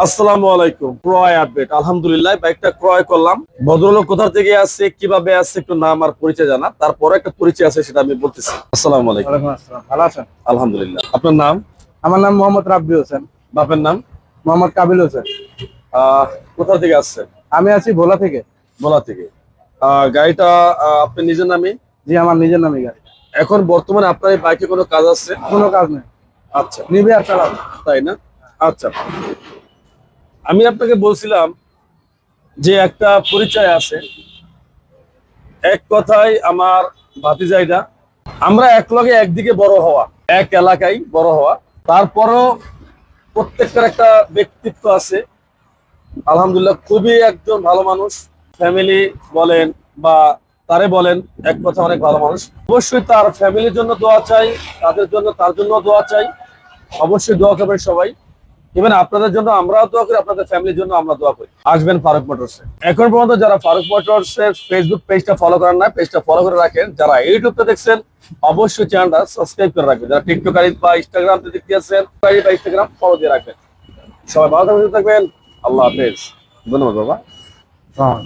আসসালামু আলাইকুম। ক্রয় আপডেট, আলহামদুলিল্লাহ বাইকটা ক্রয় করলাম। ভদ্রলোক কোথা থেকে আসছে, কিভাবে আসছে, একটু নাম আর পরিচয় জানা, তারপরে একটা পরিচয় আছে সেটা আমি বলতেছি। আসসালামু আলাইকুম। ওয়ালাইকুম আসসালাম, ভালো আছেন? আলহামদুলিল্লাহ। আপনার নাম? আমার নাম মোহাম্মদ রাব্বি হোসেন। বাপের নাম? মোহাম্মদ কাবিল হোসেন। আহ কোথা থেকে আসছে? আমি আছি ভোলা থেকে। ভোলা থেকে। গাড়িটা আপনি নিজের নামে? জি, আমার নিজের নামে গাড়ি। এখন বর্তমানে আপনার এই বাইকে কোনো কাজ আছে? কোনো কাজ নেই, আচ্ছা, নিবে আর চালাবো। তাই না? আচ্ছা, আমি আপনাকে বলছিলাম যে একটা পরিচয় আছে। এক কথায় আমার ভাতিজাইরা, আমরা একলগে একদিকে বড় হওয়া, এক এলাকায় বড় হওয়া, তারপরও প্রত্যেকটার একটা ব্যক্তিত্ব আছে। আলহামদুলিল্লাহ খুবই একজন ভালো মানুষ। ফ্যামিলি বলেন বা তারে বলেন, এক কথা অনেক ভালো মানুষ। অবশ্যই তার ফ্যামিলির জন্য দোয়া চাই, তাদের জন্য তার জন্য দোয়া চাই। অবশ্যই দোয়া করবেন সবাই। ইভেন আপনাদের জন্য আমরাও দোয়া করি, আপনাদের ফ্যামিলির জন্য আমরা দোয়া করি। আসবেন ফারুক মোটরসে। এখন পর্যন্ত যারা ফারুক মোটরসের ফেসবুক পেজটা ফলো করেন না, পেজটা ফলো করে রাখেন। যারা ইউটিউবটা দেখছেন অবশ্যই চ্যানেলটা সাবস্ক্রাইব করে রাখবেন। যারা টিকটক বা ইনস্টাগ্রাম দেখতে আছেন বা ইনস্টাগ্রাম ফলো দিয়ে রাখবেন। সবাই ভালো থাকবেন। আল্লাহ হাফেজ। ধন্যবাদ বাবা। হ্যাঁ।